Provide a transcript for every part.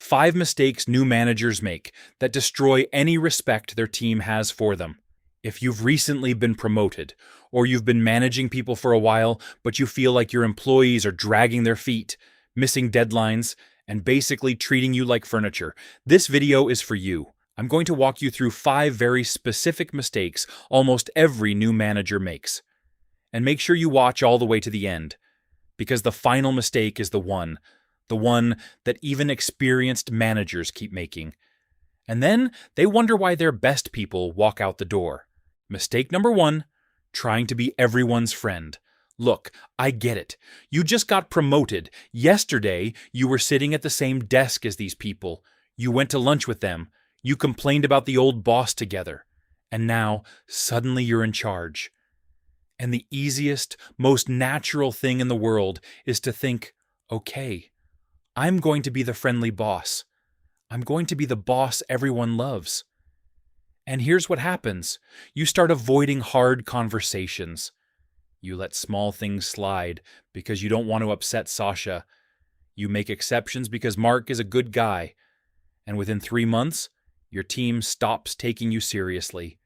5 mistakes new managers make that destroy any respect their team has for them. If you've recently been promoted, or you've been managing people for a while, but you feel like your employees are dragging their feet, missing deadlines, and basically treating you like furniture, this video is for you. I'm going to walk you through 5 very specific mistakes almost every new manager makes. And make sure you watch all the way to the end, because the final mistake is the one that even experienced managers keep making. And then they wonder why their best people walk out the door. Mistake number 1, trying to be everyone's friend. Look, I get it. You just got promoted. Yesterday, you were sitting at the same desk as these people. You went to lunch with them. You complained about the old boss together. And now, suddenly you're in charge. And the easiest, most natural thing in the world is to think, okay, I'm going to be the friendly boss. I'm going to be the boss everyone loves. And here's what happens. You start avoiding hard conversations. You let small things slide because you don't want to upset Sasha. You make exceptions because Mark is a good guy. And within 3 months, your team stops taking you seriously.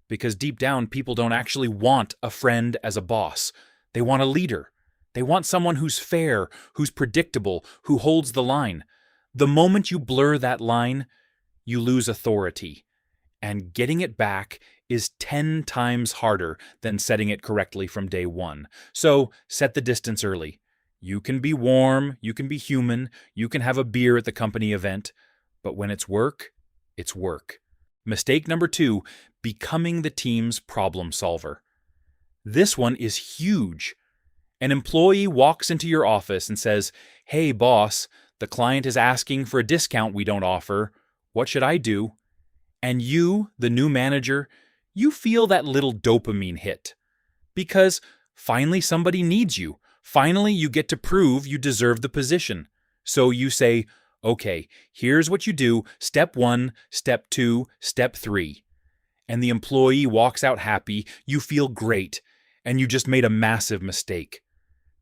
Because deep down, people don't actually want a friend as a boss. They want a leader. They want someone who's fair, who's predictable, who holds the line. The moment you blur that line, you lose authority. And getting it back is 10 times harder than setting it correctly from day 1. So set the distance early. You can be warm, you can be human, you can have a beer at the company event, but when it's work, it's work. Mistake number 2, becoming the team's problem solver. This one is huge. An employee walks into your office and says, "Hey boss, the client is asking for a discount we don't offer. What should I do?" And you, the new manager, you feel that little dopamine hit. Because finally somebody needs you. Finally you get to prove you deserve the position. So you say, okay, here's what you do, step 1, step 2, step 3. And the employee walks out happy, you feel great, and you just made a massive mistake.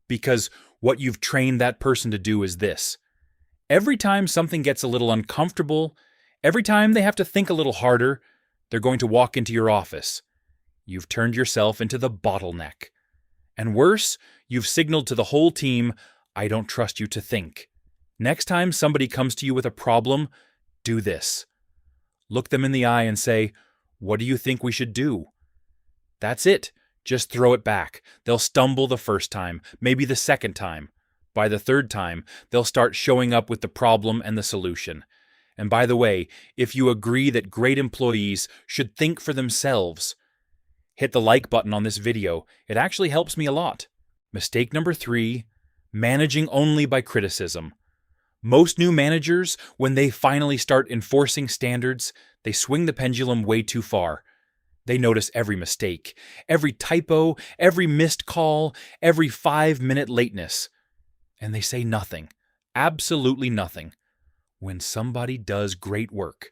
Because what you've trained that person to do is this. Every time something gets a little uncomfortable, every time they have to think a little harder, they're going to walk into your office. You've turned yourself into the bottleneck. And worse, you've signaled to the whole team, I don't trust you to think. Next time somebody comes to you with a problem, do this. Look them in the eye and say, what do you think we should do? That's it. Just throw it back. They'll stumble the first time, maybe the second time. By the third time, they'll start showing up with the problem and the solution. And by the way, if you agree that great employees should think for themselves, hit the like button on this video. It actually helps me a lot. Mistake number 3, managing only by criticism. Most new managers, when they finally start enforcing standards, they swing the pendulum way too far. They notice every mistake, every typo, every missed call, every 5-minute lateness. And they say nothing, absolutely nothing, when somebody does great work.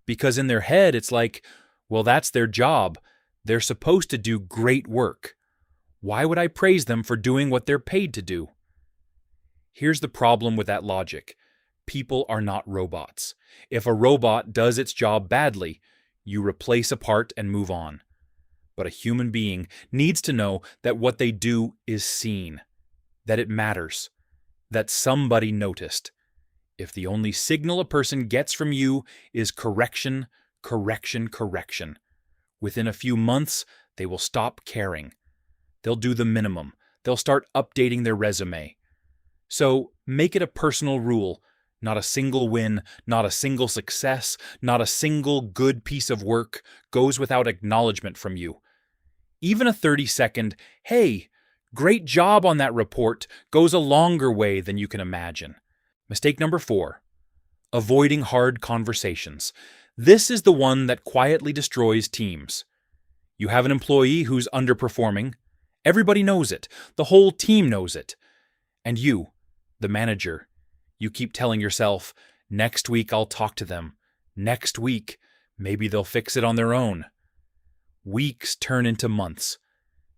Because in their head, it's like, well, that's their job. They're supposed to do great work. Why would I praise them for doing what they're paid to do? Here's the problem with that logic. People are not robots. If a robot does its job badly, you replace a part and move on. But a human being needs to know that what they do is seen, that it matters, that somebody noticed. If the only signal a person gets from you is correction, correction, correction, within a few months, they will stop caring. They'll do the minimum. They'll start updating their resume. So make it a personal rule. Not a single win, not a single success, not a single good piece of work goes without acknowledgement from you. Even a 30-second, hey, great job on that report goes a longer way than you can imagine. Mistake number 4, avoiding hard conversations. This is the one that quietly destroys teams. You have an employee who's underperforming. Everybody knows it. The whole team knows it. And you, the manager, you keep telling yourself, next week I'll talk to them. Next week, maybe they'll fix it on their own. Weeks turn into months.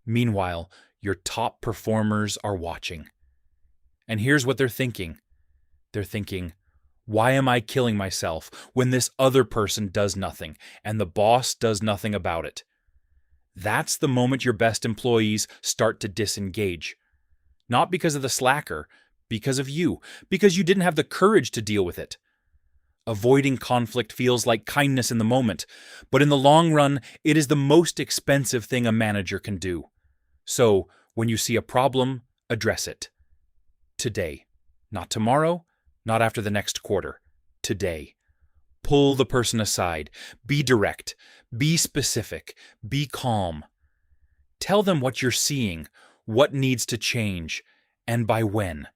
Meanwhile, your top performers are watching. And here's what they're thinking. They're thinking, Why am I killing myself when this other person does nothing and the boss does nothing about it? That's the moment your best employees start to disengage. Not because of the slacker, because of you, because you didn't have the courage to deal with it. Avoiding conflict feels like kindness in the moment, but in the long run, it is the most expensive thing a manager can do. So, when you see a problem, address it. Today. Not tomorrow, not after the next quarter. Today. Pull the person aside. Be direct. Be specific. Be calm. Tell them what you're seeing, what needs to change, and by when.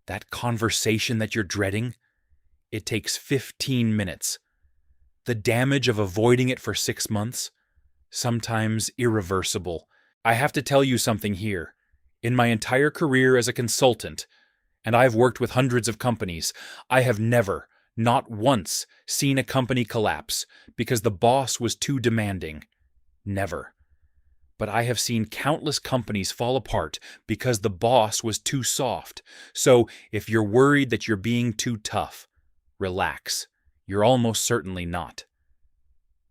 That conversation that you're dreading, it takes 15 minutes. The damage of avoiding it for 6 months, sometimes irreversible. I have to tell you something here. In my entire career as a consultant, and I've worked with hundreds of companies, I have never, not once, seen a company collapse because the boss was too demanding. Never. But I have seen countless companies fall apart because the boss was too soft. So if you're worried that you're being too tough, relax. You're almost certainly not.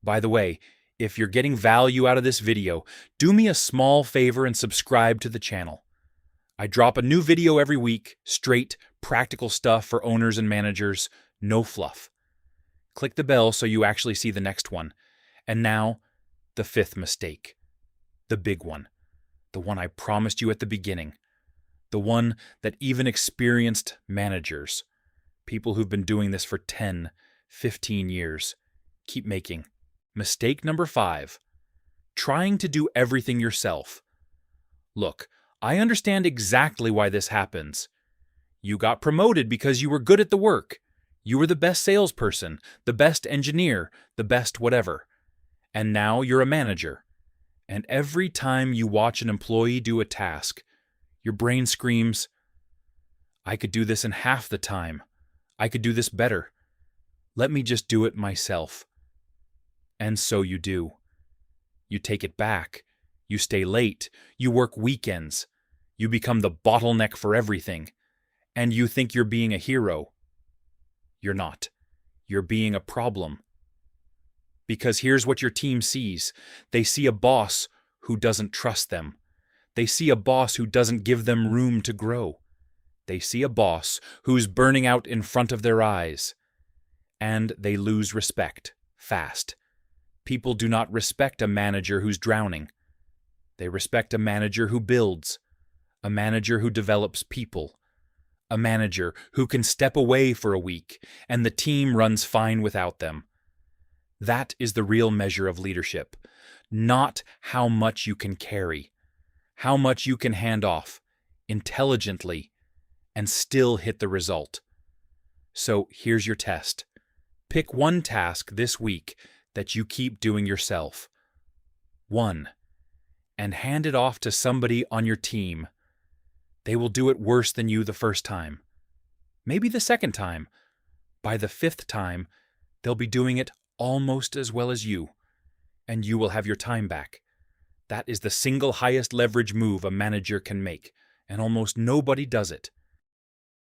By the way, if you're getting value out of this video, do me a small favor and subscribe to the channel. I drop a new video every week, straight, practical stuff for owners and managers, no fluff. Click the bell so you actually see the next one. And now, the 5th mistake. The big one. The one I promised you at the beginning. The one that even experienced managers, people who've been doing this for 10, 15 years, keep making. Mistake number 5. Trying to do everything yourself. Look, I understand exactly why this happens. You got promoted because you were good at the work. You were the best salesperson, the best engineer, the best whatever. And now you're a manager. And every time you watch an employee do a task, your brain screams, I could do this in half the time. I could do this better. Let me just do it myself. And so you do. You take it back. You stay late. You work weekends. You become the bottleneck for everything. And you think you're being a hero. You're not. You're being a problem. Because here's what your team sees. They see a boss who doesn't trust them. They see a boss who doesn't give them room to grow. They see a boss who's burning out in front of their eyes. And they lose respect fast. People do not respect a manager who's drowning. They respect a manager who builds, a manager who develops people, a manager who can step away for a week and the team runs fine without them. That is the real measure of leadership, not how much you can carry, how much you can hand off intelligently and still hit the result. So here's your test. Pick one task this week that you keep doing yourself. 1. And hand it off to somebody on your team. They will do it worse than you the first time. Maybe the second time. By the 5th time, they'll be doing it almost as well as you, and you will have your time back. That is the single highest leverage move a manager can make, and almost nobody does it.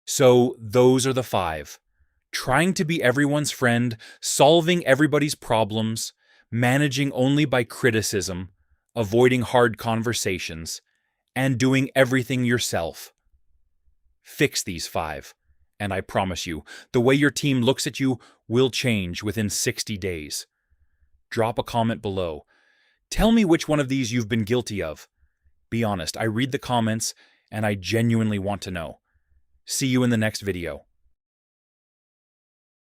So those are the 5. Trying to be everyone's friend, solving everybody's problems, managing only by criticism, avoiding hard conversations, and doing everything yourself. Fix these 5, and I promise you, the way your team looks at you will change within 60 days. Drop a comment below. Tell me which one of these you've been guilty of. Be honest, I read the comments, and I genuinely want to know. See you in the next video.